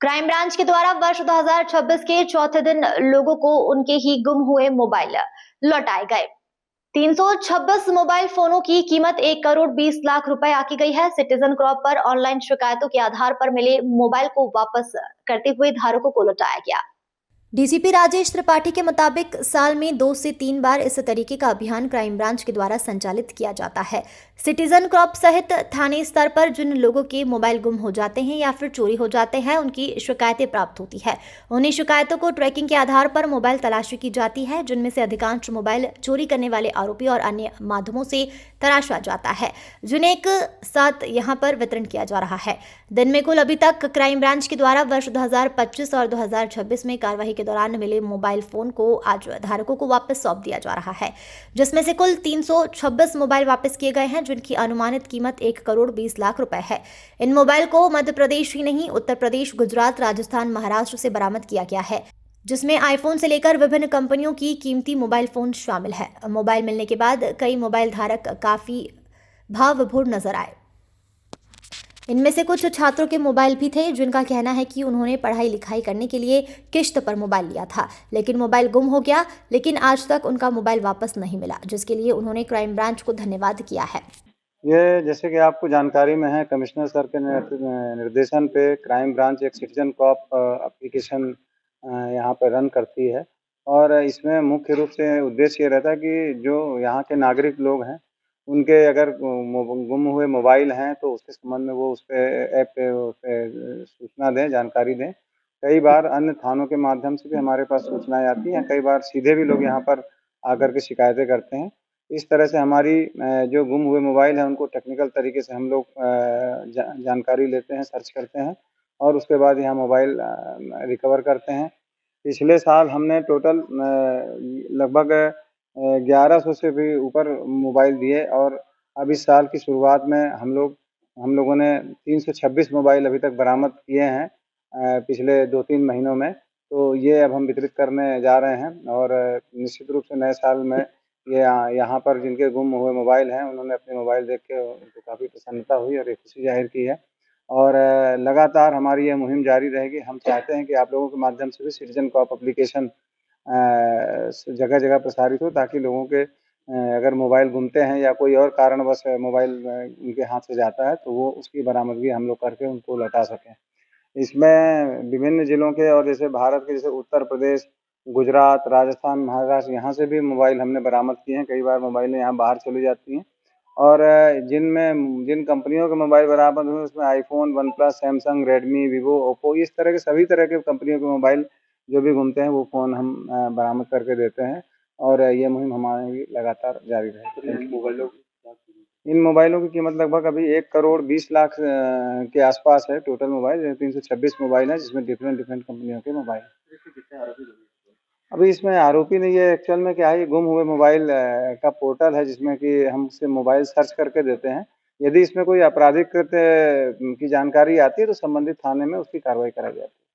Crime branch के द्वारा वर्ष 2026 के चौथे दिन लोगों को उनके ही गुम हुए मोबाइल लौटाए गए। 326 मोबाइल फोनों की कीमत 1 करोड़ 20 लाख रुपए आकी गई है। सिटीजन क्रॉप पर ऑनलाइन शिकायतों के आधार पर मिले मोबाइल को वापस करते हुए धारकों को लौटाया गया। डीसीपी राजेश त्रिपाठी के मुताबिक साल में 2 से 3 बार इस तरीके का अभियान क्राइम ब्रांच के द्वारा संचालित किया जाता है। सिटीजन क्रॉप सहित थाने स्तर पर जिन लोगों के मोबाइल गुम हो जाते हैं या फिर चोरी हो जाते हैं, उनकी शिकायतें प्राप्त होती है। उन्हीं शिकायतों को ट्रैकिंग के आधार पर मोबाइल तलाशी की जाती है, जिनमें से अधिकांश मोबाइल चोरी करने वाले आरोपी और अन्य माध्यमों से तराशा जाता है, जिन्हें एक साथ यहाँ पर वितरण किया जा रहा है। दिन में कुल अभी तक क्राइम ब्रांच के द्वारा वर्ष 2025 और 2026 में कार्रवाई के दौरान मिले मोबाइल फोन को आज धारकों को वापस सौंप दिया जा रहा है, जिसमें से कुल 326 मोबाइल वापस किए गए हैं, जिनकी अनुमानित कीमत 1 करोड़ 20 लाख रुपए है। इन मोबाइल को मध्य प्रदेश ही नहीं, उत्तर प्रदेश, गुजरात, राजस्थान, महाराष्ट्र से बरामद किया गया है, जिसमें आईफोन से लेकर विभिन्न कंपनियों की कीमती मोबाइल फोन शामिल है। मोबाइल मिलने के बाद कई मोबाइल धारक काफी भाव विभोर नजर आए। इनमें से कुछ छात्रों के मोबाइल भी थे, जिनका कहना है कि उन्होंने पढ़ाई लिखाई करने के लिए किश्त पर मोबाइल लिया था, लेकिन मोबाइल गुम हो गया, लेकिन आज तक उनका मोबाइल वापस नहीं मिला, जिसके लिए उन्होंने क्राइम ब्रांच को धन्यवाद किया है। ये जैसे कि आपको जानकारी में है, कमिश्नर सर के निर्देशन पे क्राइम ब्रांच एक सिटीजन कॉप एप्लीकेशन यहाँ पर रन करती है और इसमें मुख्य रूप से उद्देश्य ये रहता है कि जो यहाँ के नागरिक लोग हैं, उनके अगर गुम हुए मोबाइल हैं तो उसके संबंध में वो उस पे ऐप पे सूचना दें, जानकारी दें। कई बार अन्य थानों के माध्यम से भी हमारे पास सूचनाएँ आती हैं, कई बार सीधे भी लोग यहाँ पर आकर के शिकायतें करते हैं। इस तरह से हमारी जो गुम हुए मोबाइल हैं उनको टेक्निकल तरीके से हम लोग जानकारी लेते हैं, सर्च करते हैं और उसके बाद यहाँ मोबाइल रिकवर करते हैं। पिछले साल हमने टोटल लगभग 1100 से भी ऊपर मोबाइल दिए और अब इस साल की शुरुआत में हम लोगों ने 326 मोबाइल अभी तक बरामद किए हैं पिछले 2-3 महीनों में। तो ये अब हम वितरित करने जा रहे हैं और निश्चित रूप से नए साल में ये यहाँ पर जिनके गुम हुए मोबाइल हैं, उन्होंने अपने मोबाइल देख के उनको काफ़ी प्रसन्नता हुई और एक खुशी ज़ाहिर की है और लगातार हमारी ये मुहिम जारी रहेगी। हम चाहते हैं कि आप लोगों के माध्यम से भी सिटीजन कॉप एप्लीकेशन जगह-जगह प्रसारित हो ताकि लोगों के अगर मोबाइल गुमते हैं या कोई और कारणवश मोबाइल उनके हाथ से जाता है, तो वो उसकी बरामदगी हम लोग करके उनको लौटा सकें। इसमें विभिन्न जिलों के और जैसे भारत के जैसे उत्तर प्रदेश, गुजरात, राजस्थान, महाराष्ट्र यहाँ से भी मोबाइल हमने बरामद किए हैं। कई बार मोबाइलें यहाँ बाहर चली जाती हैं और जिन कंपनियों के मोबाइल बरामद हुए उसमें iPhone, one plus, Samsung, Redmi, Vivo, Oppo इस तरह के सभी तरह के कंपनियों के मोबाइल जो भी घूमते हैं वो फ़ोन हम बरामद करके देते हैं और ये मुहिम हमारी लगातार जारी रहेगी। इन मोबाइलों की कीमत लगभग अभी 1 करोड़ 20 लाख के आसपास है टोटल मोबाइल। 326 मोबाइल है जिसमें डिफरेंट कंपनियों के मोबाइल। अभी इसमें आरोपी नहीं है, एक्चुअल में क्या है, ये गुम हुए मोबाइल का पोर्टल है जिसमें कि हम उससे मोबाइल सर्च करके देते हैं। यदि इसमें कोई आपराधिक कृत्य की जानकारी आती है तो संबंधित थाने में उसकी कार्रवाई कराई जाती है।